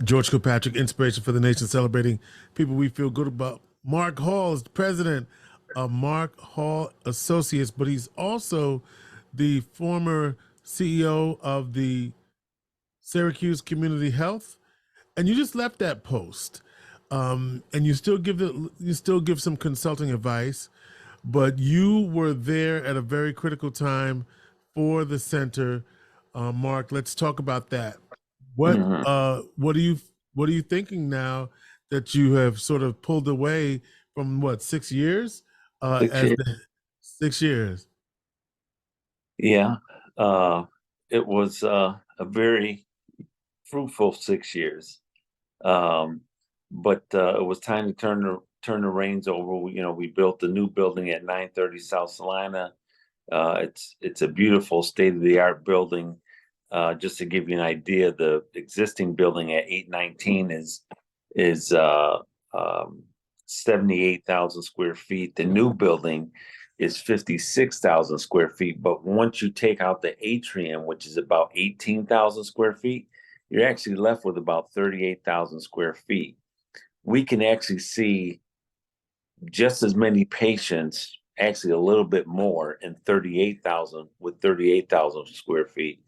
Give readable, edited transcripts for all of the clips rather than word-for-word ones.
George Kilpatrick Inspiration for the Nation, celebrating people we feel good about. Mark Hall is the president of Mark Hall Associates, but he's also the former CEO of the Syracuse Community Health. And you just left that post, and you still give some consulting advice, but you were there at a very critical time for the center. Mark, let's talk about that. What Mhm. what are you thinking now that you have sort of pulled away from what 6 years? Six As years. the 6 years. Yeah. Uh, it was a very fruitful 6 years. Um, but it was time to turn the reins over. We built the new building at 930 South Salina. It's a beautiful state of the art building. Just to give you an idea, the existing building at 819 is 78,000 square feet. The new building is 56,000 square feet. But once you take out the atrium, which is about 18,000 square feet, you're actually left with about 38,000 square feet. We can actually see just as many patients, actually a little bit more in 38,000 with 38,000 square feet,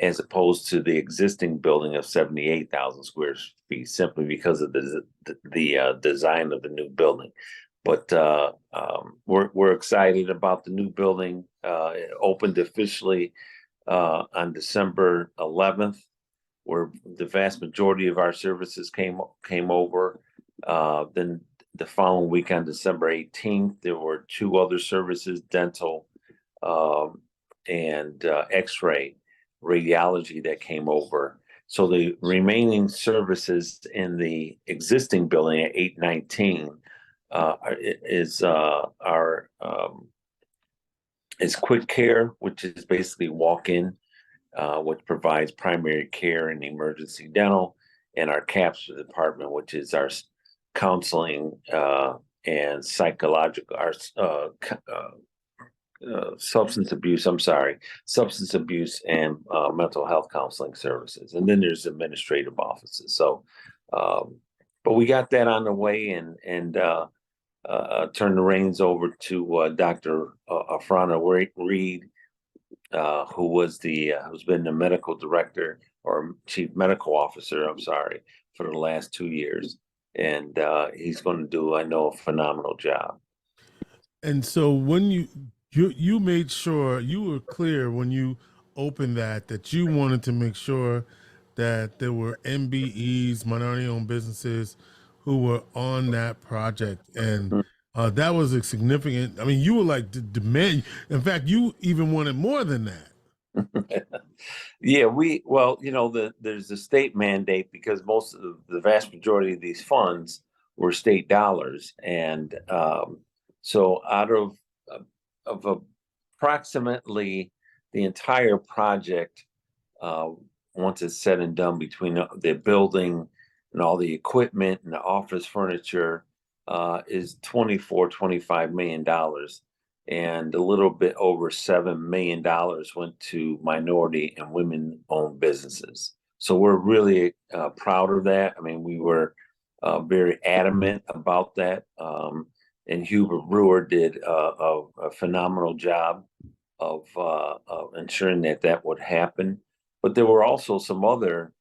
as opposed to the existing building of 78,000 square feet, simply because of the design of the new building. But we're excited about the new building. It opened officially on December 11th, where the vast majority of our services came over. Then the following week on December 18th, there were two other services, dental and X-ray radiology, that came over. So the remaining services in the existing building at 819 is quick care, which is basically walk-in, which provides primary care and emergency dental, and our CAPS department, which is our counseling and psychological, our substance abuse and mental health counseling services. And then there's administrative offices. So, but we got that on the way, and turned the reins over to Dr. Afrana Reed, who's been the medical director or chief medical officer, I'm sorry, for the last 2 years. And he's going to do, I know, a phenomenal job. And so when you made sure you were clear when you opened that you wanted to make sure that there were MBEs, minority-owned businesses, who were on that project, and that was a significant. I mean, you were like the demand. In fact, you even wanted more than that. Yeah, there's a state mandate, because most of the vast majority of these funds were state dollars, and so out of approximately the entire project, once it's said and done, between the building and all the equipment and the office furniture, is $25 million. And a little bit over $7 million went to minority and women-owned businesses. So we're really proud of that. I mean, we were very adamant about that. And Hubert Brewer did a phenomenal job of ensuring that would happen. But there were also some other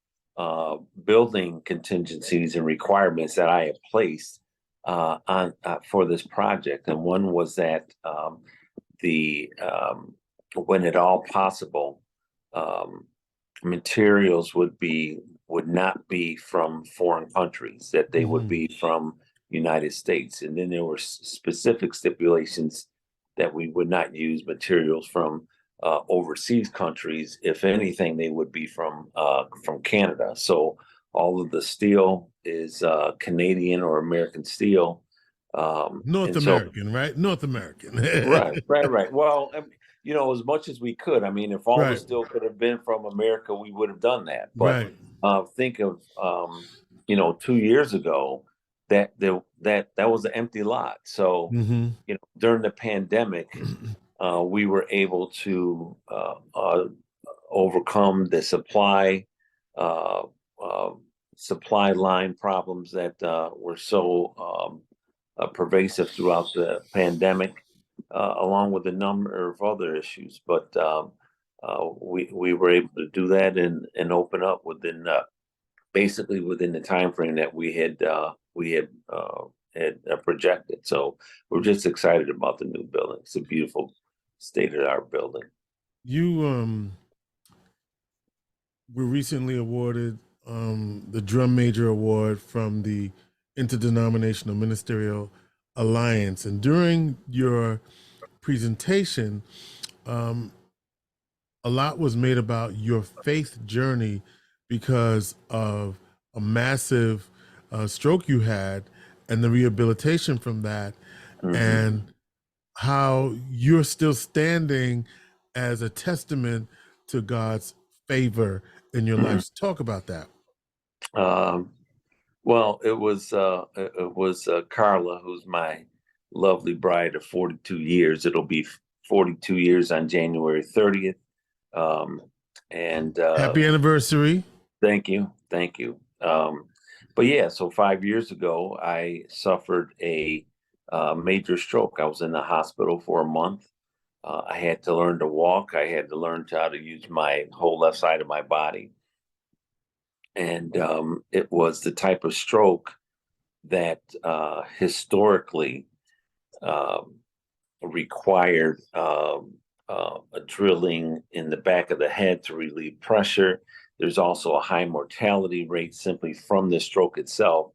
building contingencies and requirements that I have placed on for this project. And one was that when at all possible, materials would not be from foreign countries, that they would be from United States. And then there were specific stipulations that we would not use materials from overseas countries. If anything, they would be from Canada. So all of the steel is Canadian or American steel. North And so, American, right? North American. right. Well, as much as we could. I mean, if all the Right, steel could have been from America, we would have done that. But right. think of 2 years ago, that was an empty lot. So Mm-hmm. during the pandemic, we were able to overcome the supply supply line problems that were so pervasive throughout the pandemic, along with a number of other issues. But we were able to do that and open up within basically within the time frame that we had projected. So we're just excited about the new building. It's a beautiful state-of-the-art building. You were recently awarded the Drum Major Award from the Interdenominational Ministerial Alliance, and during your presentation, a lot was made about your faith journey because of a massive stroke you had and the rehabilitation from that, and how you're still standing as a testament to God's favor in your life. So talk about that. Well, it was Carla, who's my lovely bride of 42 years. It'll be 42 years on January 30th. And Happy anniversary. Thank you. But yeah, so 5 years ago, I suffered a major stroke. I was in the hospital for a month. I had to learn to walk. I had to learn how to use my whole left side of my body. And it was the type of stroke that historically required a drilling in the back of the head to relieve pressure. There's also a high mortality rate simply from the stroke itself.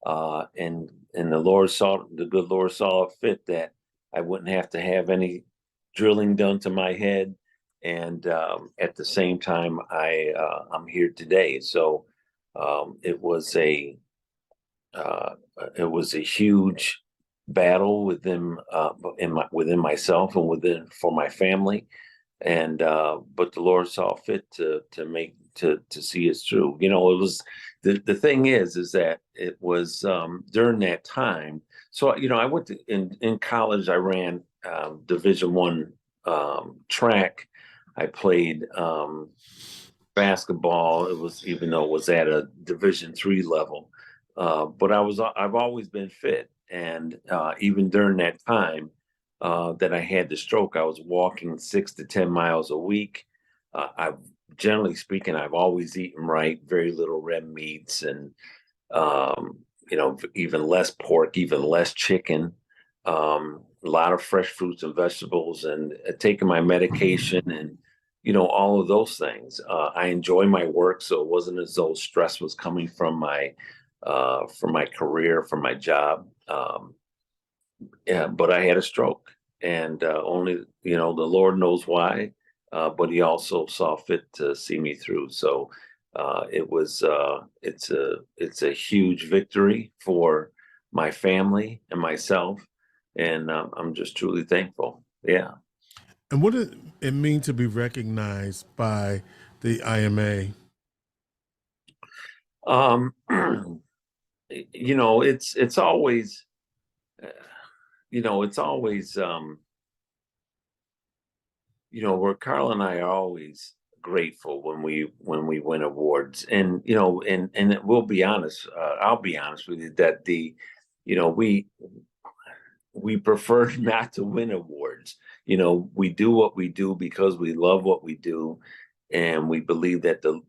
And the good Lord saw it fit that I wouldn't have to have any drilling done to my head. And at the same time, I'm here today. So it was a huge battle within myself and for my family, and but the Lord saw fit to see us through. It was the thing is that it was during that time. So I went to in college. I ran Division I track. I played basketball. It was, even though it was at a Division III level, but I've always been fit, and even during that time that I had the stroke, I was walking 6 to 10 miles a week. I've generally speaking, I've always eaten right, very little red meats, and even less pork, even less chicken. A lot of fresh fruits and vegetables, and taking my medication, and all of those things. I enjoy my work, so it wasn't as though stress was coming from my career, from my job. Yeah, but I had a stroke, and only the Lord knows why, but He also saw fit to see me through. So it's a huge victory for my family and myself, and I'm just truly thankful. Yeah. And what did it mean to be recognized by the IMA? It's always, where Carl and I are always grateful when we win awards, and we'll be honest. I'll be honest with you that we prefer not to win awards. We do what we do because we love what we do, and we believe that the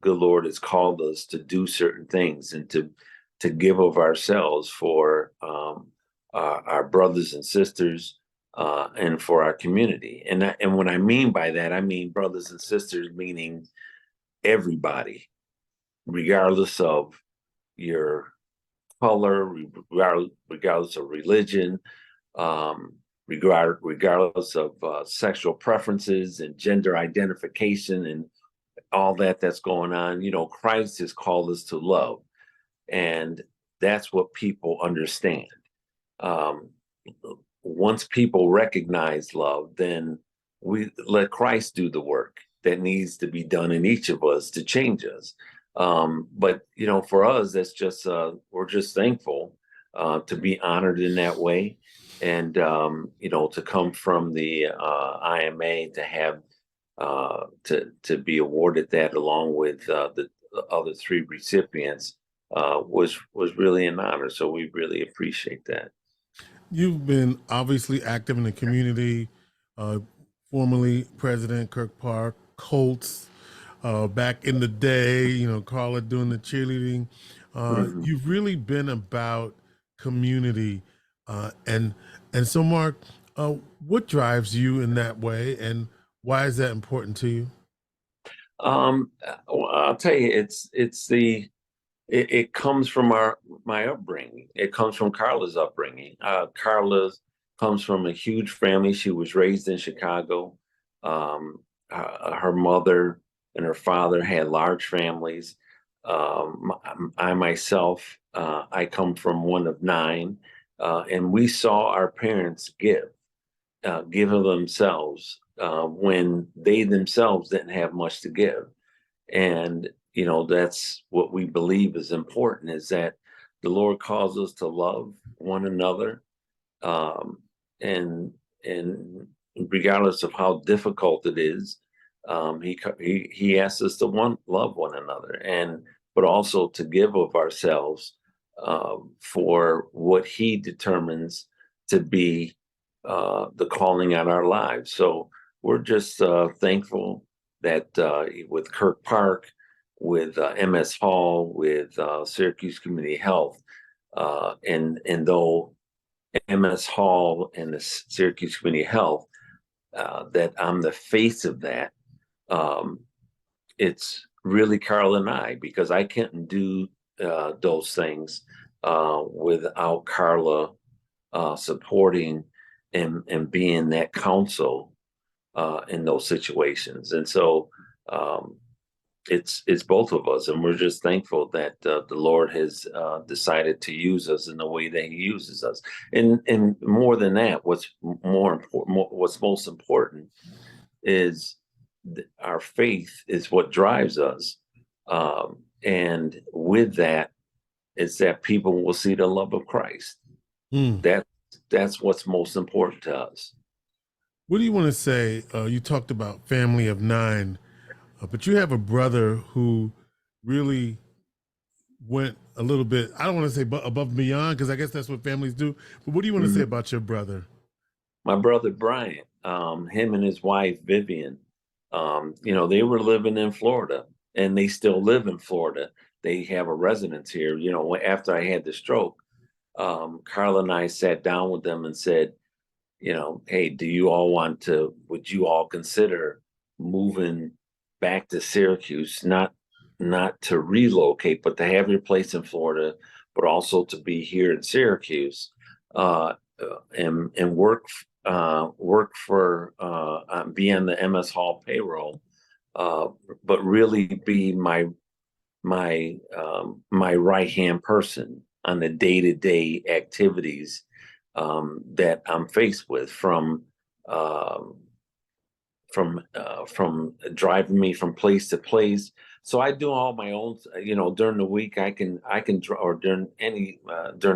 good Lord has called us to do certain things and to give of ourselves for our brothers and sisters, and for our community. And what I mean by that, I mean brothers and sisters, meaning everybody, regardless of your color, regardless of religion, regardless of sexual preferences and gender identification and all that's going on. Christ has called us to love, and that's what people understand. Once people recognize love, then we let Christ do the work that needs to be done in each of us to change us. But for us, that's just we're just thankful to be honored in that way, and to come from the IMA, to have to be awarded that, along with the the other three recipients was really an honor. So we really appreciate that. You've been obviously active in the community, uh, formerly President Kirk Park, Colts, back in the day, Carla doing the cheerleading. Mhm. You've really been about community. And so, Mark, what drives you in that way, and why is that important to you? Well, I'll tell you, it comes from my upbringing. It comes from Carla's upbringing. Carla comes from a huge family. She was raised in Chicago. Her mother and her father had large families. I myself, I come from one of nine, and we saw our parents give of themselves when they themselves didn't have much to give. And that's what we believe is important, is that the Lord calls us to love one another, um, and regardless of how difficult it is, he asks us to love one another, and but also to give of ourselves for what he determines to be the calling on our lives. So we're just thankful that with Kirk Park, with MS Hall, with Syracuse Community Health, and though MS Hall and the Syracuse Community Health, that I'm the face of that. Um, it's really Carl and I, because I couldn't do those things without Carla supporting and being that counsel in those situations. And so it's both of us, and we're just thankful that the Lord has decided to use us in the way that He uses us. And more than that, what's more important, what's most important, is our faith is what drives us, and with that, it's that people will see the love of Christ. Hmm. That's what's most important to us. What do you want to say? You talked about family of nine, but you have a brother who really went a little bit, I don't want to say above and beyond, because I guess that's what families do. But what do you want to say Mhm. about your brother? My brother Brian, him and his wife Vivian, they were living in Florida, and they still live in Florida. They have a residence here. After I had the stroke, Carla and I sat down with them and said, hey, would you all consider moving back to Syracuse, not to relocate, but to have your place in Florida, but also to be here in Syracuse, and work for be on the MS Hall payroll, but really be my right hand person on the day to day activities that I'm faced with, um, from driving me from place to place. So I do all my own. During the week or during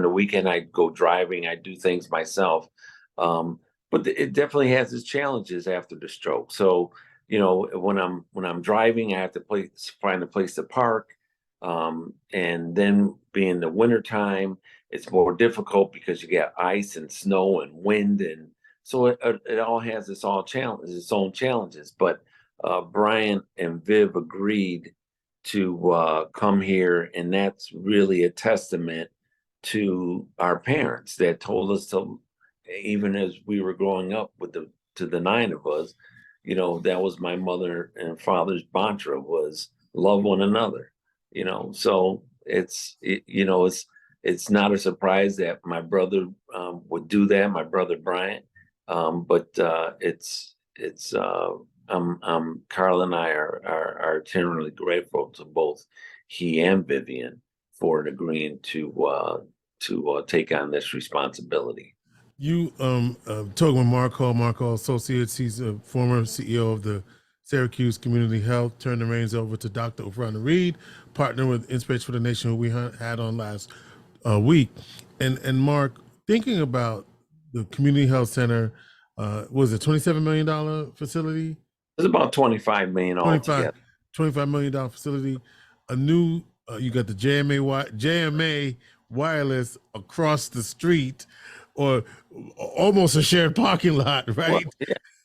the weekend I go driving. I do things myself, but it definitely has its challenges after the stroke. So when I'm driving, I have to find a place to park, and then being the wintertime, it's more difficult because you get ice and snow and wind, and so it all has its own challenges. But Brian and Viv agreed to come here, and that's really a testament to our parents that told us to, even as we were growing up to the nine of us, that was my mother and father's mantra, was love one another. So it's not a surprise that my brother would do that, my brother Brian. But Carl and I are eternally grateful to both he and Vivian for agreeing to take on this responsibility. You talking with Mark Hall Associates. He's a former CEO of the Syracuse Community Health. Turned the reins over to Dr. Ofrana Reed, partner with Inspiration for the Nation, who we had on last week. And Mark, thinking about the Community Health Center, was it $27 million facility? It's about 25 million 25, altogether. $25 million facility. a new, you got the JMA wireless across the street, or almost a shared parking lot, Well, right?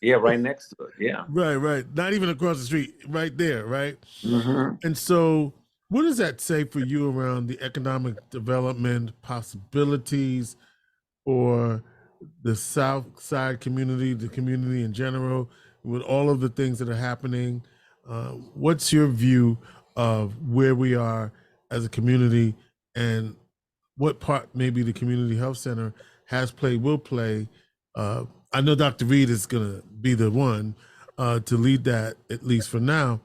yeah, right next to it. Yeah. Right. Not even across the street, right there, right? Hmm. And so, what does that say for you around the economic development possibilities for the South Side community, the community in general, with all of the things that are happening? What's your view of where we are as a community, and what part maybe the community health center has played, will play? Uh, I know Dr. Reed is going to be the one to lead that, at least for now,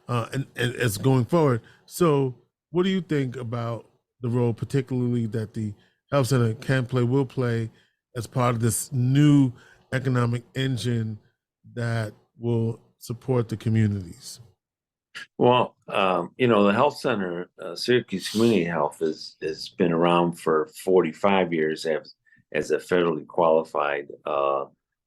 and as going forward. So, what do you think about the role, particularly that the health center can play, will play, as part of this new economic engine that will support the communities? Well, the health center, Syracuse Community Health, has been around for 45 years as a federally qualified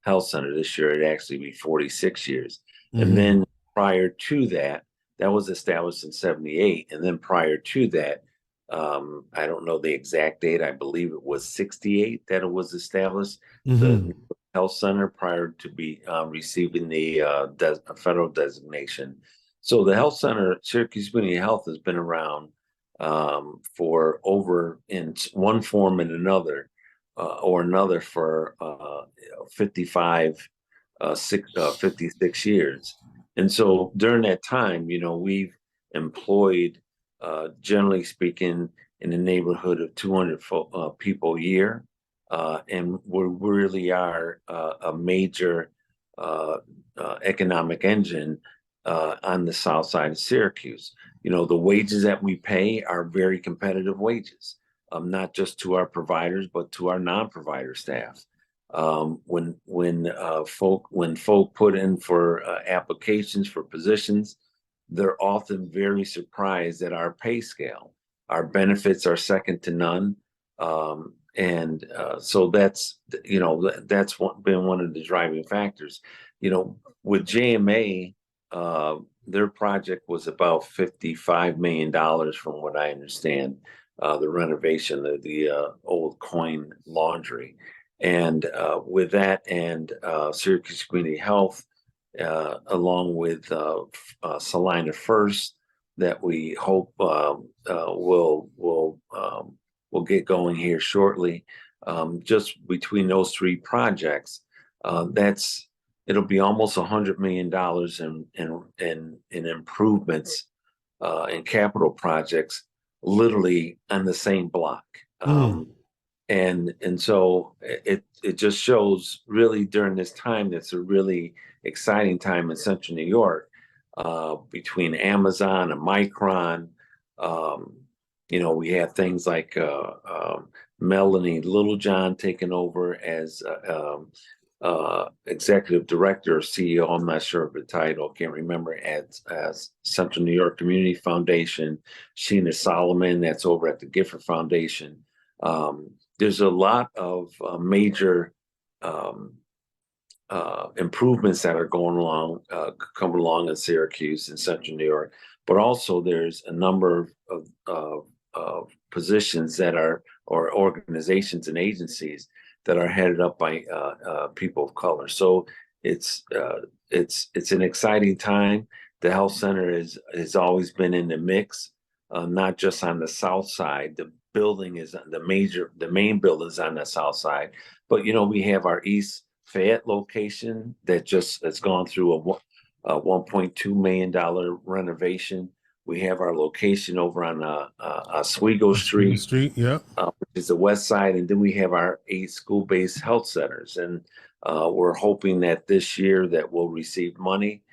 health center. This year, it actually be 46 years. And Mm-hmm. then prior to that, that was established in 78. And then prior to that, I don't know the exact date. I believe it was 68 that it was established. Mm-hmm. The health center prior to be receiving the federal designation. So the health center, Syracuse Community Health, has been around for over in one form and another or another for 55, 56 years. And so during that time, we've employed, generally speaking, in the neighborhood of 200 people a year. And we really are a major economic engine on the south side of Syracuse. The wages that we pay are very competitive wages, not just to our providers, but to our non-provider staff. When folk put in for applications for positions, they're often very surprised at our pay scale. Our benefits are second to none. So that's been one of the driving factors. With JMA, their project was about $55 million, from what I understand, the renovation of the old coin laundry. And with that and Syracuse Community Health, along with Salina First, that we hope will get going here shortly. Just between those three projects, it'll be almost $100 million in improvements in capital projects, literally on the same block. And so it just shows really during this time that's a really exciting time in Central New York, between Amazon and Micron. We have things like Melanie Littlejohn taking over as executive director or CEO. I'm not sure of the title, can't remember, as Central New York Community Foundation. Sheena Solomon, that's over at the Gifford Foundation. There's a lot of major improvements that are coming along in Syracuse and Central New York, but also there's a number of positions that are, or organizations and agencies that are headed up by people of color. So it's an exciting time. The health center has always been in the mix, not just on the south side. The building is the main building is on the south side, but we have our East Fayette location that just has gone through a $1.2 million renovation. We have our location over on Oswego Street, Yeah. which is the west side, and then we have our 8 school-based health centers. And we're hoping that this year that we'll receive money,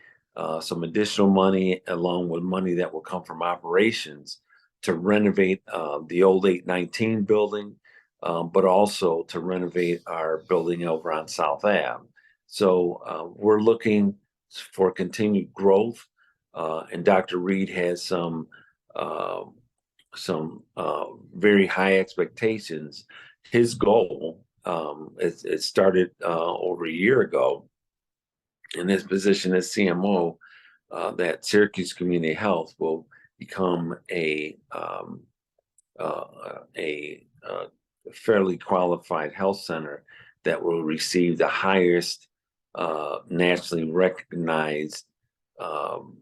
some additional money, along with money that will come from operations, to renovate the old 819 building, but also to renovate our building over on South Ave. So we're looking for continued growth, and Dr. Reed has some very high expectations. His goal, it started over a year ago in his position as CMO, that Syracuse Community Health will become a fairly qualified health center that will receive the highest nationally recognized um,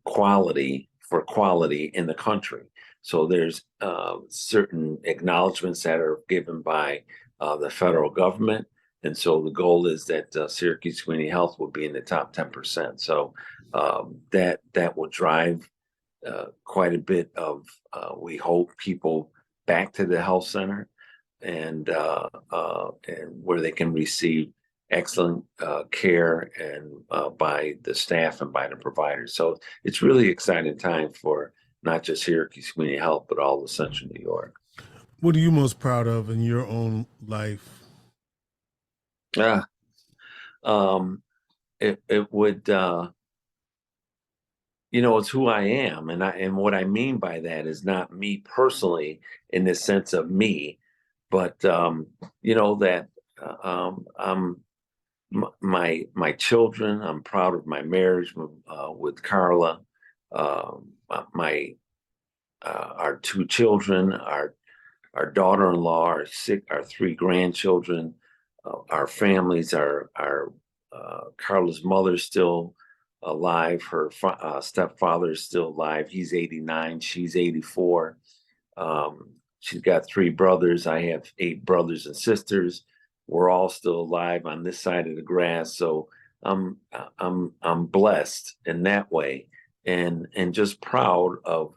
quality in the country. So there's certain acknowledgments that are given by the federal government. And so the goal is that Syracuse Community Health will be in the top 10%. So that will drive quite a bit of, we hope, people back to the health center and where they can receive excellent care and by the staff and by the providers. So it's really exciting time for not just Syracuse Community Health, but all of Central New York. What are you most proud of in your own life? Ah, it would it's who I am, and what I mean by that is not me personally in the sense of me, but that I'm my children. I'm proud of my marriage with Carla. My our two children, our daughter-in-law, our three grandchildren, our families, our Carla's mother's still alive. Her stepfather is still alive. He's 89. She's 84. She's got three brothers. I have 8 brothers and sisters. We're all still alive on this side of the grass. So I'm blessed in that way, and just proud of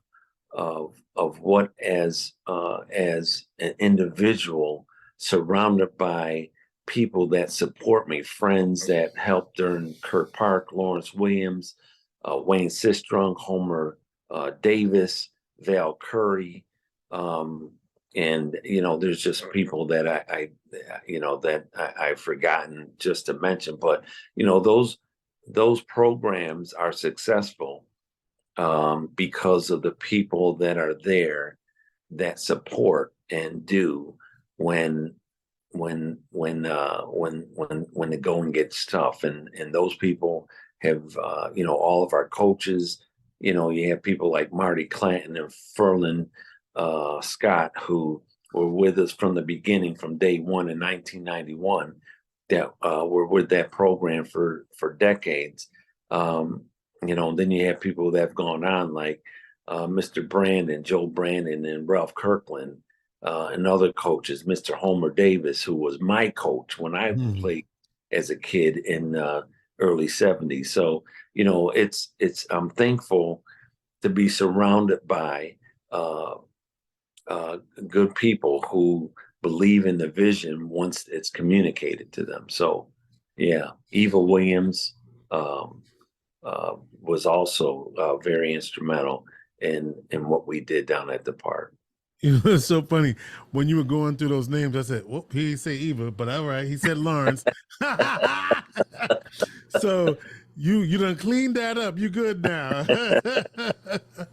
what as an individual surrounded by people that support me, friends that helped during Kirk Park, Lawrence Williams, Wayne Sistrunk, Homer Davis, Val Curry, and there's just people that I've forgotten just to mention, but those programs are successful because of the people that are there that support and do when the going gets tough, and those people have all of our coaches. You have people like Marty Clanton and Ferlin Scott, who were with us from the beginning, from day one in 1991, that were with that program for decades. Then you have people that have gone on like Mr. Brandon, Joe Brandon, and Ralph Kirkland, and other coaches, Mr. Homer Davis, who was my coach when I played as a kid in early 70s. So, I'm thankful to be surrounded by good people who believe in the vision once it's communicated to them. So, yeah, Eva Williams was also very instrumental in what we did down at the park. It's so funny. When you were going through those names, I said, "Whoop, he didn't say Eva, but all right, he said Lawrence." So you done cleaned that up. You good now.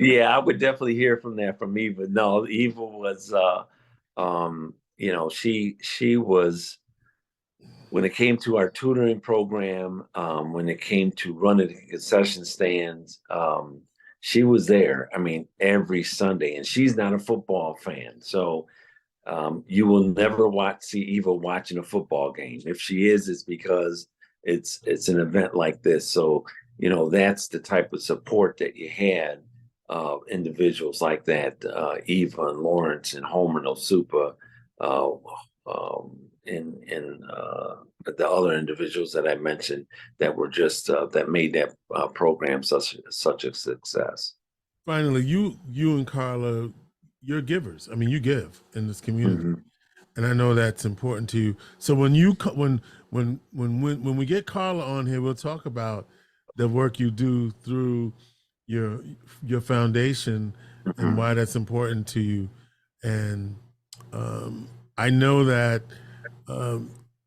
Yeah, I would definitely hear from that from Eva. No, Eva was she was, when it came to our tutoring program, when it came to running the concession stands, she was there. I mean, every Sunday, and she's not a football fan, so you will never see Eva watching a football game. If she is, it's because it's an event like this. So that's the type of support that you had. Individuals like that, Eva and Lawrence and Homer and Osupa, and the other individuals that I mentioned that were just that made that program such a success. Finally, you and Carla, you're givers. I mean, you give in this community, and I know that's important to you. So when we get Carla on here, we'll talk about the work you do through your foundation and why that's important to you. And I know that,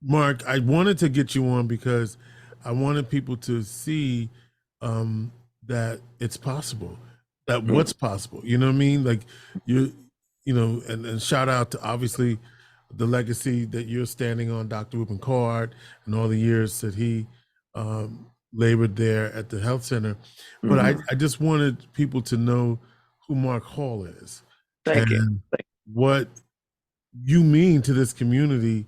Mark, I wanted to get you on because I wanted people to see that it's possible, that what's possible. You know what I mean? Like and shout out to obviously the legacy that you're standing on, Dr. Reuben Card, and all the years that he labored there at the health center. But I just wanted people to know who Mark Hall is Thank you. and what you mean to this community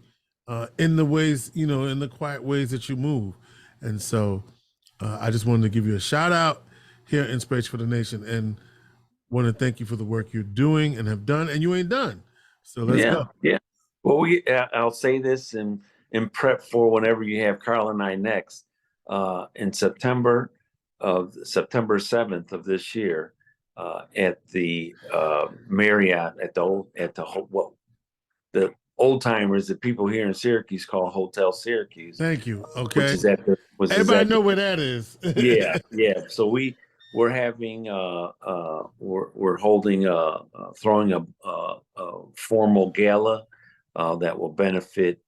in the ways, in the quiet ways that you move. And so I just wanted to give you a shout out here at Inspiration for the Nation and want to thank you for the work you're doing and have done, and you ain't done. So let's go. Yeah. Well, I'll say this in prep for whenever you have Carl and I next in September 7th of this year at the Marriott the old timers, the people here in Syracuse call Hotel Syracuse. Thank you. Okay. Which is at the everybody know where that is. Yeah. So we're having we're holding throwing a formal gala that will benefit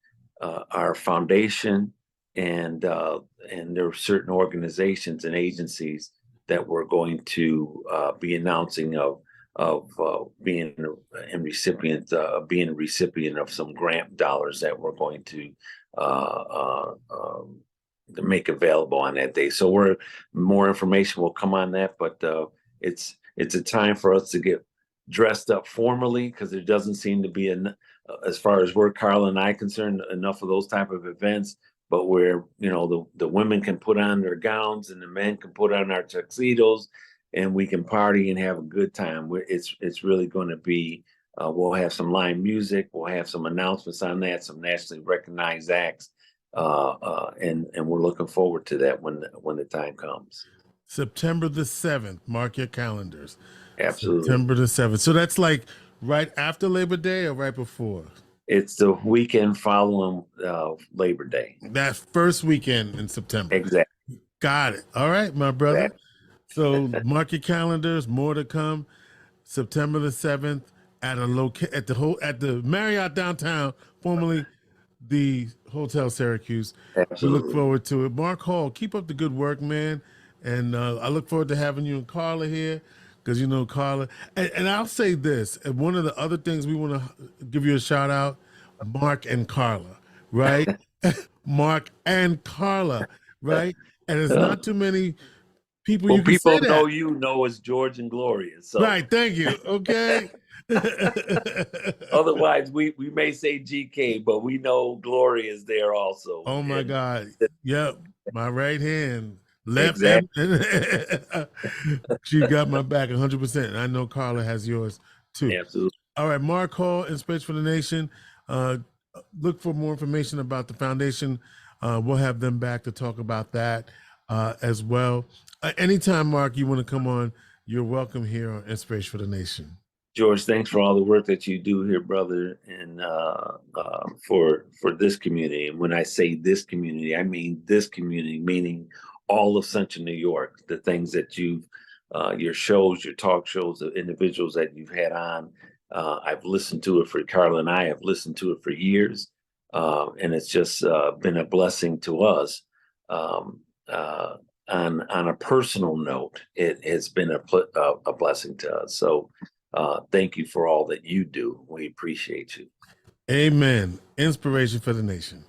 our foundation, and there are certain organizations and agencies that we're going to be announcing of being a recipient of some grant dollars that we're going to make available on that day. So more information will come on that, but it's a time for us to get dressed up formally, because there doesn't seem to be as far as where Carla and I concerned, enough of those type of events. But where the women can put on their gowns and the men can put on our tuxedos, and we can party and have a good time. It's really going to be. We'll have some live music. We'll have some announcements on that. Some nationally recognized acts. And we're looking forward to that when the time comes. September the 7th. Mark your calendars. Absolutely. September the 7th. So that's like right after Labor Day or right before? It's the weekend following Labor Day. That first weekend in September. Exactly. Got it. All right, my brother. Exactly. So mark your calendars. More to come. September the 7th at the Marriott downtown, formerly the Hotel Syracuse. Absolutely. We look forward to it. Mark Hall, keep up the good work, man. And I look forward to having you and Carla here, because Carla. And I'll say this, and one of the other things we want to give you a shout out, Mark and Carla, right? Mark and Carla, right? And it's not too many people you can people say that. know as George and Gloria. So. Right, thank you. Okay. Otherwise, we may say GK, but we know Gloria is there also. Oh my God! Yep, my right hand, left. Exactly. She got my back 100%. And I know Carla has yours too. Absolutely. All right, Mark Hall, Inspiration for the Nation. Look for more information about the foundation. We'll have them back to talk about that as well. Anytime, Mark, you want to come on, you're welcome here on Inspiration for the Nation. George, thanks for all the work that you do here, brother, and for this community. And when I say this community, I mean this community, meaning all of Central New York. The things that your shows, your talk shows, the individuals that you've had on, I've listened to it for Carla and I have listened to it for years, and it's just been a blessing to us. On a personal note, it has been a blessing to us. So. Thank you for all that you do. We appreciate you. Amen. Inspiration for the Nation.